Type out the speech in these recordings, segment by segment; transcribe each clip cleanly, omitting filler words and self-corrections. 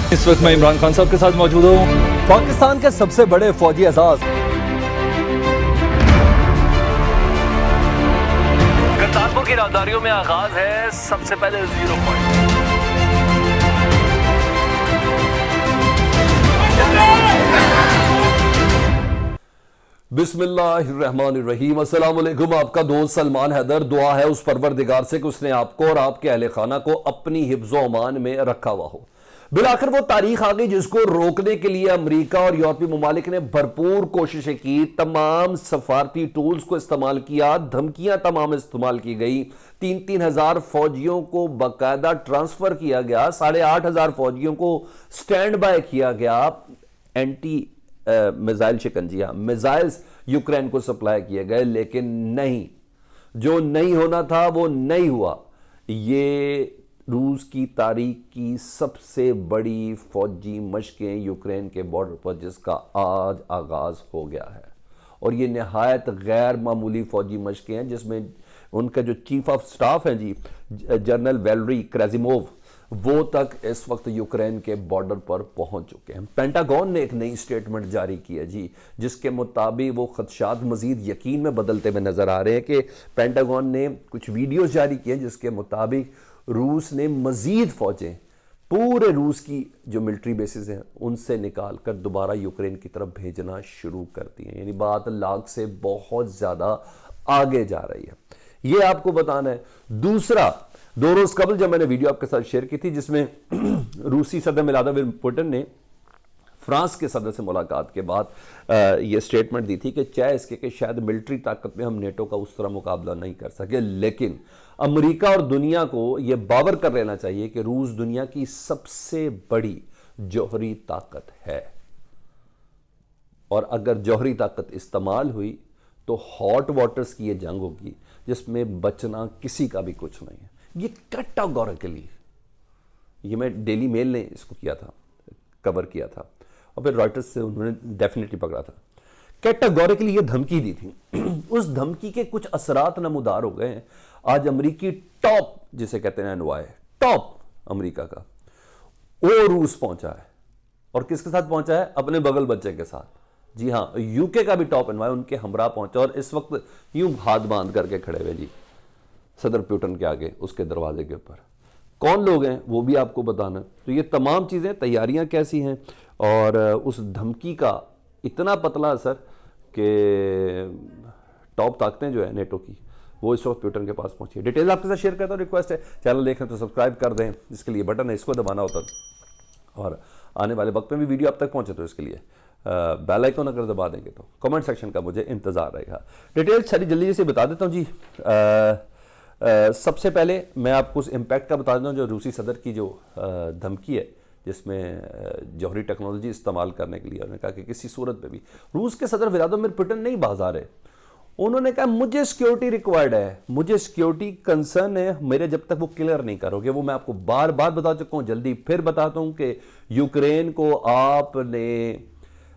इस वक्त मैं इमरान खान साहब के साथ मौजूद हूँ। पाकिस्तान के सबसे बड़े फौजी एजाज करतारपुर की राहदारियों में आगाज है सबसे पहले 0 पॉइंट। बिस्मिल्लाहिर्रहमानिर्रहीम। अस्सलाम वालेकुम। आपका दोस्त सलमान हैदर। दुआ है उस परवरदिगार से कि उसने आपको और आपके अहले खाना को अपनी हिफ्ज़ो अमान में रखा हुआ हो। बिलाखिर वो तारीख आ गई जिसको रोकने के लिए अमेरिका और यूरोपीय ममालिक ने भरपूर कोशिशें की, तमाम सफारती टूल्स को इस्तेमाल किया, धमकियां तमाम इस्तेमाल की गई। 3-3 हजार फौजियों को बाकायदा ट्रांसफर किया गया, 8,500 फौजियों को स्टैंड बाय किया गया, एंटी मिसाइल शिकंजियां मिसाइल्स यूक्रेन को सप्लाई किए गए, लेकिन नहीं, जो नहीं होना था वो नहीं हुआ। ये रूस की तारीख की सबसे बड़ी फौजी मशकें यूक्रेन के बॉर्डर पर जिसका आज आगाज हो गया है, और ये नहायत गैर मामूली फौजी मशकें हैं जिसमें उनका जो चीफ ऑफ स्टाफ हैं जी, जनरल वैलेरी क्रेजिमोव, वो तक इस वक्त यूक्रेन के बॉर्डर पर पहुंच चुके हैं। पेंटागन ने एक नई स्टेटमेंट जारी की है जी, जिसके मुताबिक वो खदशात मजीद यकीन में बदलते हुए नजर आ रहे हैं कि पेंटागन ने कुछ वीडियोस जारी किए हैं जिसके मुताबिक रूस ने मजीद फौजें पूरे रूस की जो मिलिट्री बेसिस हैं उनसे निकाल कर दोबारा यूक्रेन की तरफ भेजना शुरू कर दी है। यानी बात लाख से बहुत ज्यादा आगे जा रही है, ये आपको बताना है। दूसरा, 2 रोज कबल जब मैंने वीडियो आपके साथ शेयर की थी जिसमें रूसी सदर व्लादिमीर पुतिन ने फ्रांस के सदर से मुलाकात के बाद यह स्टेटमेंट दी थी कि चाहे इसके कि शायद मिलिट्री ताकत में हम नेटो का उस तरह मुकाबला नहीं कर सके, लेकिन अमेरिका और दुनिया को यह बावर कर लेना चाहिए कि रूस दुनिया की सबसे बड़ी जौहरी ताकत है, और अगर जौहरी ताकत इस्तेमाल हुई तो हॉट वाटर्स की यह जंग होगी जिसमें बचना किसी का भी कुछ नहीं है। ये कैटेगोरिकली, ये मैं डेली मेल ने इसको किया था, कवर किया था, और फिर रॉयटर्स से उन्होंने डेफिनेटली पकड़ा था। कैटेगोरिकली ये धमकी दी थी, उस धमकी के कुछ असरात नमूदार हो गए हैं। आज अमरीकी टॉप, जिसे कहते हैं एनवाई टॉप अमरीका का, वो रूस पहुंचा है, और किसके साथ पहुंचा है? अपने बगल बच्चे के साथ। जी हां, यूके का भी टॉप एनवाई उनके हमरा पहुंचा, और इस वक्त यूं हाथ बांध करके खड़े हुए जी सदर पुतिन के आगे, उसके दरवाजे के ऊपर। कौन लोग हैं वो भी आपको बताना। तो ये तमाम चीज़ें, तैयारियां कैसी हैं, और उस धमकी का इतना पतला असर कि टॉप ताकतें जो है नेटो की, वो इस वक्त पुतिन के पास पहुंची है। डिटेल आपके साथ शेयर करता हूँ। रिक्वेस्ट है, चैनल देखें तो सब्सक्राइब कर दें, जिसके लिए बटन है इसको दबाना होता है, और आने वाले वक्त में भी वीडियो आप तक पहुंचे तो इसके लिए बेल आइकन अगर दबा देंगे तो कमेंट सेक्शन का मुझे इंतजार रहेगा। डिटेल सारी जल्दी से बता देता हूँ जी। सबसे पहले मैं आपको उस इम्पैक्ट का बता देता हूँ जो रूसी सदर की जो धमकी है, जिसमें जौहरी टेक्नोलॉजी इस्तेमाल करने के लिए उन्होंने कहा कि किसी सूरत में भी रूस के सदर व्लादिमीर पुतिन नहीं बाज आ रहे। उन्होंने कहा मुझे सिक्योरिटी रिक्वायर्ड है, मुझे सिक्योरिटी कंसर्न है, मेरे जब तक वो क्लियर नहीं करोगे। वो मैं आपको बार बार बता चुका हूँ, जल्दी फिर बताता हूँ कि यूक्रेन को आपने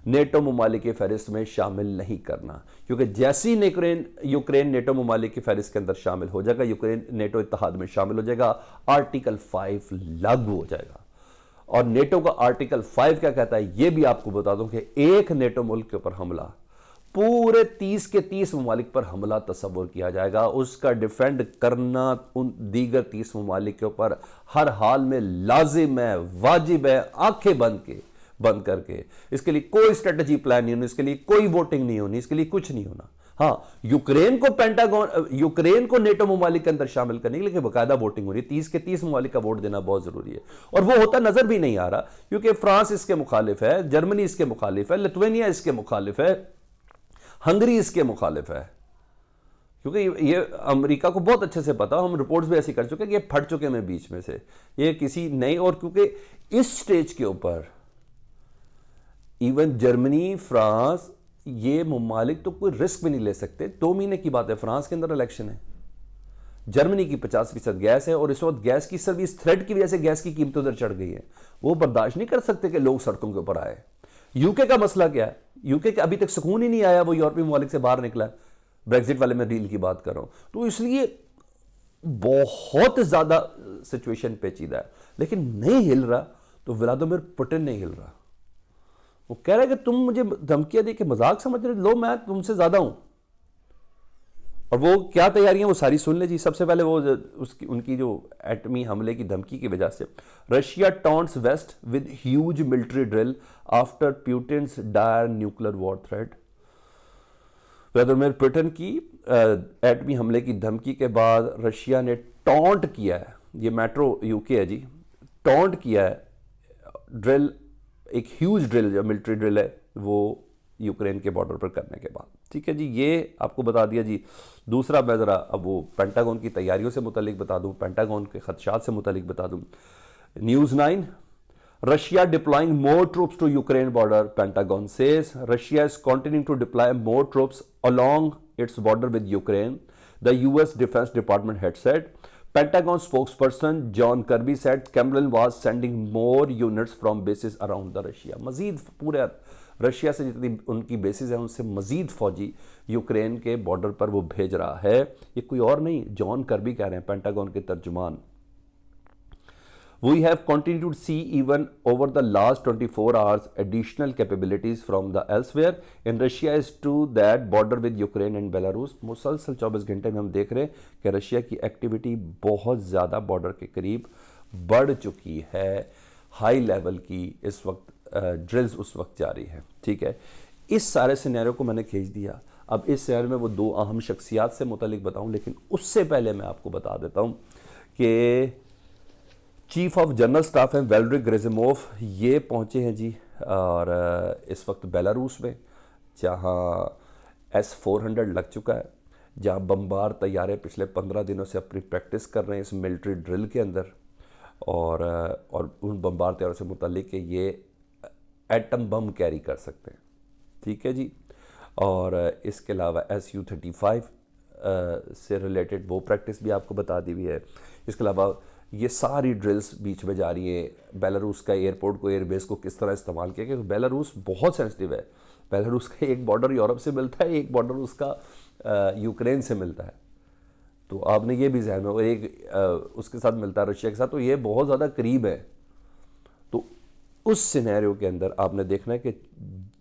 नेटो ममालिक की फहरिस्त में शामिल नहीं करना, क्योंकि जैसे ही यूक्रेन नेटो ममालिक की फहरिस्त के अंदर शामिल हो जाएगा, यूक्रेन नेटो इत्तेहाद में शामिल हो जाएगा, आर्टिकल 5 लागू हो जाएगा। और नेटो का आर्टिकल 5 क्या कहता है ये भी आपको बता दूं कि एक नेटो मुल्क के ऊपर हमला, पूरे 30 के 30 ममालिक पर हमला तस्वुर किया जाएगा। उसका डिफेंड करना उन दीगर 30 ममालिक के ऊपर हर हाल में लाजिम है, वाजिब है, आंखें बंद करके। इसके लिए कोई स्ट्रेटजी प्लान नहीं होनी, इसके लिए कोई वोटिंग नहीं होनी, इसके लिए कुछ नहीं होना। हाँ, यूक्रेन को नेटो ममालिक के अंदर शामिल करने के लिए बाकायदा वोटिंग हो रही है, 30 के 30 ममालिक का वोट देना बहुत जरूरी है, और वो होता नजर भी नहीं आ रहा, क्योंकि फ्रांस इसके मुखालिफ है, जर्मनी इसके मुखालिफ है, लिथुआनिया इसके मुखालिफ है, हंगरी इसके मुखालिफ है, क्योंकि ये अमेरिका को बहुत अच्छे से पता, हम रिपोर्ट्स भी ऐसी कर चुके हैं कि ये फट चुके हैं बीच में से, ये किसी नहीं। और क्योंकि इस स्टेज के ऊपर इवन जर्मनी, फ्रांस, ये ममालिक तो कोई रिस्क भी नहीं ले सकते। 2 महीने की बात है, फ्रांस के अंदर इलेक्शन है, जर्मनी की 50% गैस है, और इस वक्त गैस की सर्विस थ्रेड की वजह से गैस की कीमत उधर चढ़ गई है। वो बर्दाश्त नहीं कर सकते कि लोग सड़कों के ऊपर आए। यूके का मसला क्या है? यूके का अभी तक सुकून ही नहीं आया, वो यूरोपीय ममालिक से बाहर निकला, ब्रेक्जिट वाले में डील की बात कर रहा हूं, तो इसलिए बहुत ज्यादा सिचुएशन पेचीदा है, लेकिन नहीं हिल रहा तो व्लादिमीर पुतिन नहीं हिल रहा। वो कह रहा है कि तुम मुझे धमकियां दे के मजाक समझ रहे, लो मैं तुमसे ज्यादा हूं। और वो क्या तैयारियां वो सारी सुन ले जी। सबसे पहले वो उनकी जो एटमी हमले की धमकी की वजह से, Russia taunts west with huge military drill after Putin's dire nuclear war threat. Vladimir Putin की एटमी हमले की धमकी के बाद रशिया ने टॉन्ट किया है, ये मेट्रो यूके है जी, टॉन्ट किया है ड्रिल, एक ह्यूज ड्रिल जो मिलिट्री ड्रिल है वो यूक्रेन के बॉर्डर पर करने के बाद। ठीक है जी, ये आपको बता दिया जी। दूसरा मैं ज़रा अब वो पेंटागन की तैयारियों से मुतालिक बता दूं, पेंटागन के खदशात से मुतालिक बता दूं। News 9, Russia deploying more troops to Ukraine border, Pentagon says Russia is continuing to deploy more troops along its border with Ukraine, the US defence department head said. Pentagon spokesperson John Kirby said Kremlin was sending more units from bases around the Russia। मजीद पूरे Russia से जितनी उनकी basis हैं उनसे मजीद फौजी Ukraine के border पर वो भेज रहा है। ये कोई और नहीं, जॉन कर्बी कह रहे हैं, पेंटागन के तर्जुमान। We have continued to see even over the last 24 hours additional capabilities from the elsewhere in Russia is to that border with Ukraine and Belarus। मुसलसल 24 घंटे में हम देख रहे हैं कि रशिया की एक्टिविटी बहुत ज़्यादा बॉर्डर के करीब बढ़ चुकी है। हाई लेवल की इस वक्त ड्रिल्स उस वक्त जारी है। ठीक है, इस सारे सिनेरियो को मैंने खींच दिया। अब इस सिनेरियो में वो दो अहम शख्सियात से मुतालिक बताऊं, लेकिन उससे पहले मैं आपको बता देता हूं कि चीफ ऑफ जनरल स्टाफ हैं वैलेरी गेरासिमोव, ये पहुंचे हैं जी और इस वक्त बेलारूस में, जहां S-400 लग चुका है, जहां बमबार तैयारे पिछले 15 दिनों से अपनी प्रैक्टिस कर रहे हैं इस मिलिट्री ड्रिल के अंदर। और उन बमबार तैयारों से मुतालिक कि ये एटम बम कैरी कर सकते हैं। ठीक है जी, और इसके अलावा Su-35 से रिलेटेड वो प्रैक्टिस भी आपको बता दी हुई है। इसके अलावा ये सारी ड्रिल्स बीच में जा रही हैं। बेलारूस का एयरपोर्ट को, एयरबेस को किस तरह इस्तेमाल किया, क्योंकि बेलारूस बहुत सेंसिटिव है। बेलारूस का एक बॉर्डर यूरोप से मिलता है, एक बॉर्डर उसका यूक्रेन से मिलता है। तो आपने ये भी ध्यान में, और एक उसके साथ मिलता है रशिया के साथ, तो ये बहुत ज़्यादा करीब है। तो उस सिनेरियो के अंदर आपने देखना है कि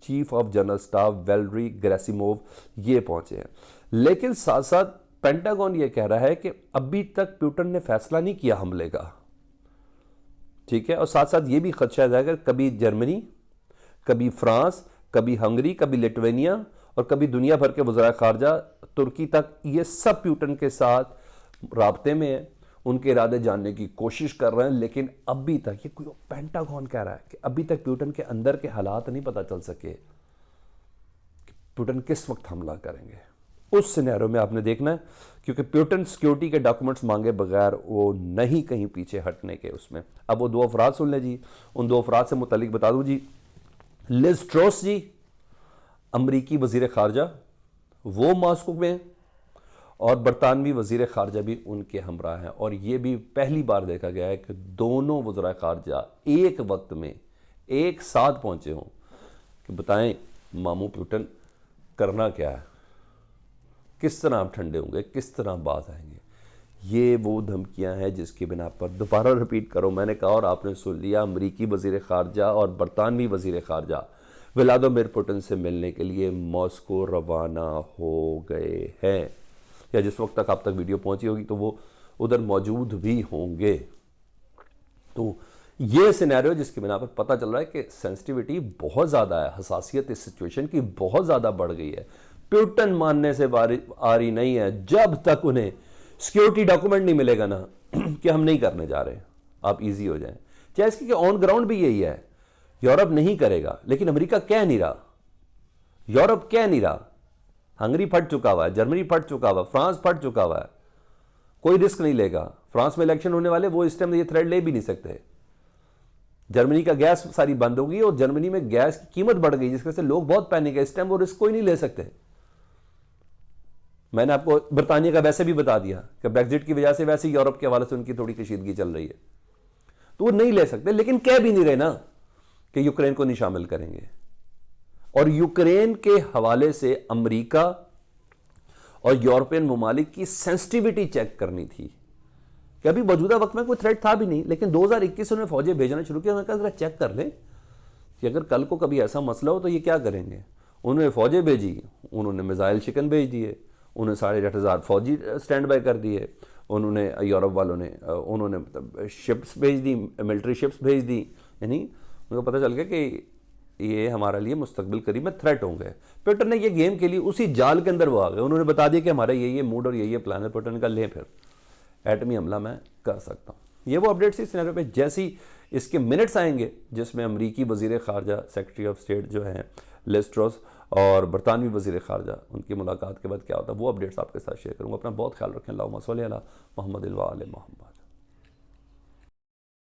chief of general staff Valery Gerasimov ये पहुंचे हैं। लेकिन साथ साथ पेंटागन ये कह रहा है कि अभी तक पुतिन ने फैसला नहीं किया हमले का। ठीक है, और साथ साथ ये भी खदशा जाएगा कभी जर्मनी, कभी फ्रांस, कभी हंगरी, कभी लिटवेनिया और कभी दुनिया भर के वज़राए ख़ारजा, तुर्की तक, ये सब पुतिन के साथ राब्ते में है, उनके इरादे जानने की कोशिश कर रहे हैं। लेकिन अभी तक ये कोई पेंटागन कह रहा है कि अभी तक पुतिन के अंदर के हालात नहीं पता चल सके कि पुतिन किस वक्त हमला करेंगे। उस सिनेरियो में आपने देखना है, क्योंकि पुतिन सिक्योरिटी के डॉक्यूमेंट्स मांगे बगैर वो नहीं कहीं पीछे हटने के उसमें। अब वो दो अफराद सुन ले जी, उन दो अफराद से मुतालिक बता दूं जी। लिज ट्रॉस जी, अमरीकी वजीर खारजा, वो मॉस्को में, और बरतानवी वजीर खारजा भी उनके हमरा हैं। और ये भी पहली बार देखा गया है कि दोनों वज़राए खारजा एक वक्त में एक साथ पहुंचे हों कि बताएं मामू पुतिन करना क्या है, किस तरह आप ठंडे होंगे, किस तरह बात आएंगे। ये वो धमकियां हैं जिसकी बिना पर, दोबारा रिपीट करो, मैंने कहा और आपने सुन लिया, अमरीकी वजीर खारजा और बरतानवी वजीर खारजा व्लादिमीर पुतिन से मिलने के लिए मॉस्को रवाना हो गए हैं, या जिस वक्त तक आप तक वीडियो पहुंची होगी तो वो उधर मौजूद भी होंगे। तो ये सिनेरियो जिसकी बिना पर पता चल रहा है कि सेंसिटिविटी बहुत ज़्यादा है, हसासियत इस सिचुएशन की बहुत ज़्यादा बढ़ गई है। पुतिन मानने से आ रही नहीं है जब तक उन्हें सिक्योरिटी डॉक्यूमेंट नहीं मिलेगा ना कि हम नहीं करने जा रहे, आप इजी हो जाएं। चाहे इसकी ऑन ग्राउंड भी यही है, यूरोप नहीं करेगा, लेकिन अमेरिका कह नहीं रहा, यूरोप कह नहीं रहा। हंगरी फट चुका हुआ है, जर्मनी फट चुका हुआ है, फ्रांस फट चुका हुआ है, कोई रिस्क नहीं लेगा। फ्रांस में इलेक्शन होने वाले, वो इस टाइम ये थ्रेड ले भी नहीं सकते। जर्मनी का गैस सारी बंद होगी और जर्मनी में गैस की कीमत बढ़ गई, जिसकी वजह से लोग बहुत पैनिक है। इस टाइम वो रिस्क कोई नहीं ले सकते। मैंने आपको बरतानिया का वैसे भी बता दिया कि ब्रेक्जिट की वजह से वैसे यूरोप के हवाले से उनकी थोड़ी कशीदगी चल रही है, तो वो नहीं ले सकते। लेकिन कह भी नहीं रहे ना कि यूक्रेन को नहीं शामिल करेंगे। और यूक्रेन के हवाले से अमेरिका और यूरोपियन ममालिक की सेंसिटिविटी चेक करनी थी कि अभी मौजूदा वक्त में कोई थ्रेट था भी नहीं, लेकिन 2021 से उन्होंने फौजें भेजना शुरू किया। उन्होंने कहा जरा चेक कर लें कि अगर कल को कभी ऐसा मसला हो तो ये क्या करेंगे। उन्होंने फौजें भेजी, उन्होंने मिसाइल शिकन भेज दिए, उन्होंने 8,500 फौजी स्टैंड बाय कर दिए, उन्होंने यूरोप वालों ने उन्होंने मतलब शिप्स भेज दी, मिलिट्री शिप्स भेज दी। यानी उनको पता चल गया कि ये हमारे लिए मुस्तकबिल करीब में थ्रेट होंगे। पुतिन ने ये गेम के लिए उसी जाल के अंदर वो आ गए। उन्होंने बता दिया कि हमारा ये मूड और ये प्लान है। पुतिन का ले फिर एटमी हमला मैं कर सकता हूँ। ये वो अपडेट्स इस सिनेरियो पे जैसी इसके मिनट्स आएंगे जिसमें अमरीकी वजीर खारजा सेक्रेटरी ऑफ स्टेट जो हैं लिज ट्रस और बरतानवी वजीर खारजा, उनकी मुलाकात के बाद क्या होता है वो अपडेट्स आपके साथ शेयर करूँगा। अपना बहुत ख्याल रखें। अल्लाहुम्मा सल्ली अला मुहम्मद व आले मुहम्मद।